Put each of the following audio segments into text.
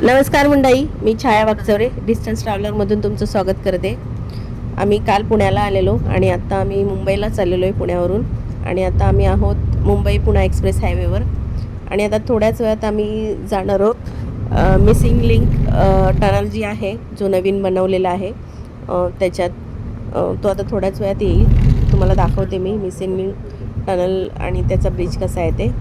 नमस्कार मंडळी, मी छाया वागचौरे डिस्टन्स ट्रॅव्हलरमधून तुमचं स्वागत करते. आम्ही काल पुण्याला आलेलो आणि आता आम्ही मुंबईला चाललेलो आहे पुण्यावरून. आणि आता आम्ही आहोत मुंबई पुणे एक्सप्रेस हायवेवर. आणि आता थोड्याच वेळात आम्ही जाणार आहोत मिसिंग लिंक टनल जी आहे, जो नवीन बनवलेला आहे त्याच्यात तो आता थोड्याच वेळात येईल. तुम्हाला दाखवते मी मिसिंग लिंक टनल आणि त्याचा ब्रिज कसा आहे ते.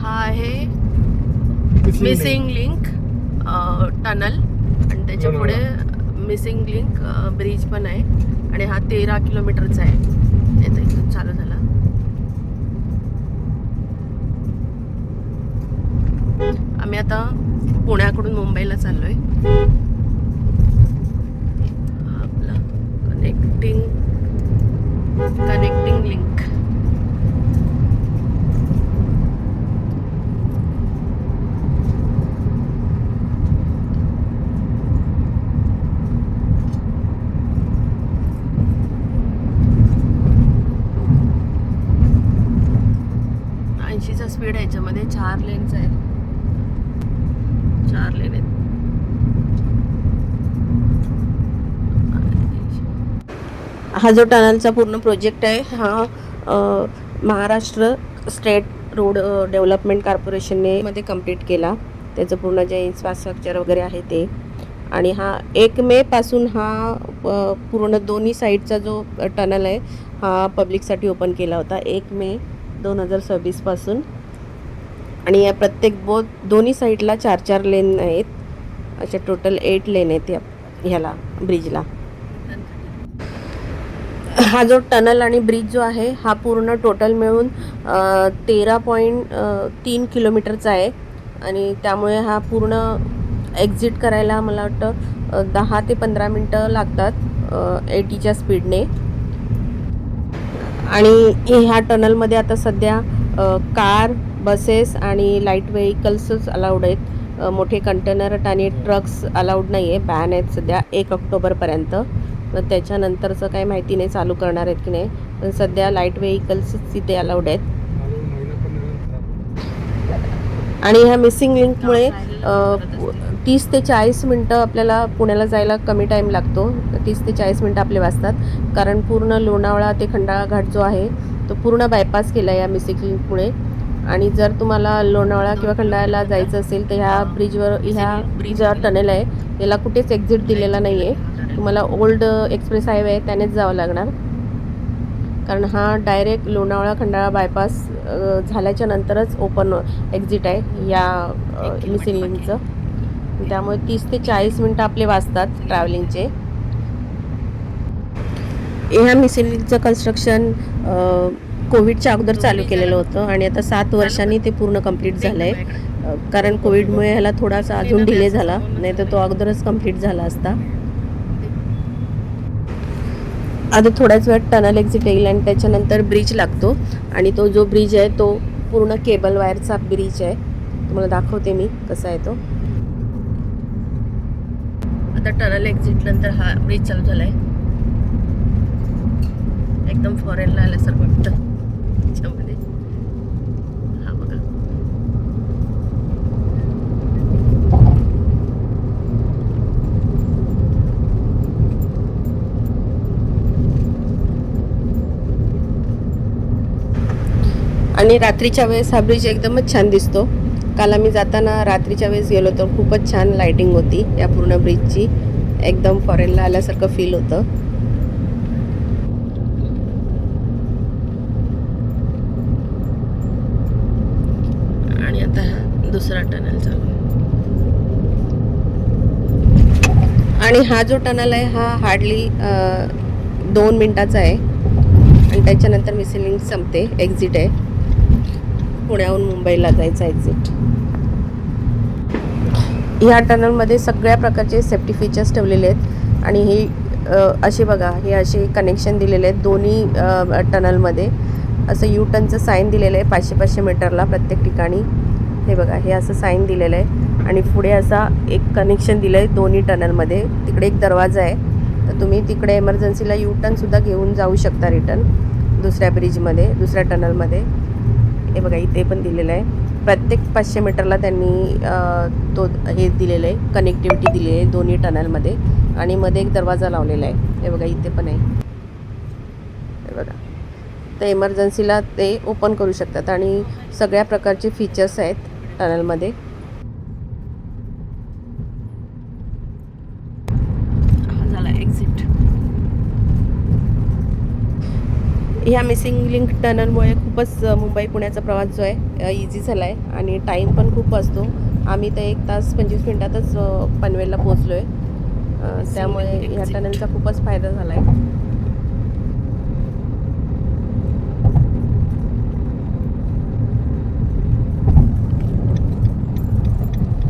आहे मिसिंग लिंक टनल आणि त्याच्या पुढे मिसिंग लिंक ब्रिज पण आहे. आणि हा 13 किलोमीटरचा आहे. येतो इथून चालू झाला. आम्ही आता पुण्याकडून मुंबईला चाललोय. आपला कनेक्टिंग लिंक. चा स्पीड आहे याच्यामध्ये. 4 लेनचा आहे. 4 लेन आहेत. हा जो टनलचा पूर्ण प्रोजेक्ट आहे हा महाराष्ट्र स्टेट रोड डेव्हलपमेंट कॉर्पोरेशनने मध्ये कंप्लीट केला. त्याचं पूर्ण जे इन्फ्रास्ट्रक्चर वगैरे आहे ते. आणि हा 1 मे पासून हा पूर्ण दोन्ही साईडचा जो टनल आहे हा पब्लिकसाठी ओपन केला होता 1 मे 2026 पासून. आणि या प्रत्येक दोन्ही साईडला 4-4 लेन आहेत. अशा टोटल 8 लेन आहेत ह्याला ब्रिजला. हा जो टनल आणि ब्रिज जो आहे हा पूर्ण टोटल मिळून 13.3 किलोमीटरचा आहे. आणि त्यामुळे हा पूर्ण एक्झिट करायला मला वाटतं 10 ते 15 मिनटं लागतात 80च्या स्पीडने. आणि ह्या टनलमध्ये आता सध्या कार, बसेस आणि लाईट व्हेकल्सच अलाउड आहेत. मोठे कंटेनर आणि ट्रक्स अलाउड नाही आहे. बॅन आहेत सध्या 1 ऑक्टोबरपर्यंत. तर त्याच्यानंतरचं काही माहिती नाही चालू करणार आहेत की नाही. पण सध्या लाईट व्हेकल्सच तिथे अलाउड आहेत. आणि ह्या मिसिंग लिंकमुळे 30 ते 40 मिनटं आपल्याला पुण्याला जायला कमी टाईम लागतो. 30 ते 40 मिनटं आपले वाचतात. कारण पूर्ण लोणावळा ते खंडाळा घाट जो आहे तो पूर्ण बायपास केला या मिसिंग लिंकमुळे. आणि जर तुम्हाला लोणावळा किंवा खंडाळ्याला जायचं असेल तर ह्या जो टनेल आहे याला कुठेच एक्झिट दिलेला नाही आहे. तुम्हाला ओल्ड एक्सप्रेस हायवे आहे त्यानेच जावं लागणार. कारण हा डायरेक्ट लोणावळा खंडाळा बायपास झाल्याच्या नंतरच ओपन एक्झिट आहे या मिसिंग लिंकचं. त्यामुळे 30 ते 40 मिनटं आपले वाचतात ट्रॅव्हलिंगचे. ह्या मिसिंग लिंकचं कन्स्ट्रक्शन कोविडच्या अगोदर चालू केलेलं होतं आणि आता 7 वर्षांनी ते पूर्ण कंप्लीट झालं आहे. कारण कोविडमुळे ह्याला थोडासा अजून डिले झाला, नाही तर तो अगोदरच कंप्लीट झाला असता. आता थोड्याच वेळात टनल एक्झिट येईल आणि त्याच्यानंतर ब्रिज लागतो. आणि तो जो ब्रिज आहे तो पूर्ण केबल वायरचा ब्रिज आहे. तुम्हाला दाखवते मी कसा आहे तो. आता टनल एक्झिट नंतर हा ब्रिज चालू झाला आहे. एकदम फॉरेनला आल्यासारखं वाटतं त्याच्यामध्ये. हा बघा. आणि रात्रीच्या वेळेस हा ब्रिज एकदमच छान दिसतो. काल आम्ही जाताना रात्रीच्या वेळेस गेलो तर खूपच छान लाईटिंग होती या पूर्ण ब्रिजची. एकदम फॉरेनला आल्यासारखं फील होतं. आणि आता दुसरा टनल चालू. आणि हा जो टनल आहे हा हार्डली 2 मिनिटाचा आहे. आणि त्याच्यानंतर मिसिंग लिंक संपते. एक्झिट आहे पुण्याहून मुंबईला जायचा एक्झिट. ह्या टनलमध्ये सगळ्या प्रकारचे सेफ्टी फीचर्स ठेवलेले आहेत. आणि ही असे बघा, हे असे कनेक्शन दिलेले आहेत दोन्ही टनलमध्ये. असं यू टर्नचं साईन दिलेलं आहे 500-500 मीटरला प्रत्येक ठिकाणी. हे बघा, हे असं साईन दिलेलं आहे आणि पुढे असा एक कनेक्शन दिलं आहे दोन्ही टनलमध्ये. तिकडे एक दरवाजा आहे, तर तुम्ही तिकडे एमर्जन्सीला यू टर्नसुद्धा घेऊन जाऊ शकता रिटर्न दुसऱ्या ब्रिजमध्ये, दुसऱ्या टनलमध्ये. हे बघा, इथे पण दिलेलं आहे. प्रत्येक 500 मीटरला त्यांनी तो हे दिलेलं आहे, कनेक्टिव्हिटी दिलेली आहे दोन्ही टनलमध्ये. आणि मध्ये एक दरवाजा लावलेला आहे. हे बघा, इथे पण आहे. हे बघा, तर एमर्जन्सीला ते ओपन करू शकतात आणि सगळ्या प्रकारचे फीचर्स आहेत टनलमध्ये. हा झाला एक्झिट. ह्या मिसिंग लिंक टनलमुळे खूपच मुंबई पुण्याचा प्रवास जो आहे इझी झाला आहे आणि टाईम पण खूप असतो. आम्ही तर 1 तास 25 मिनटातच पनवेलला पोचलो आहे. त्यामुळे ह्या टनलचा खूपच फायदा झाला आहे.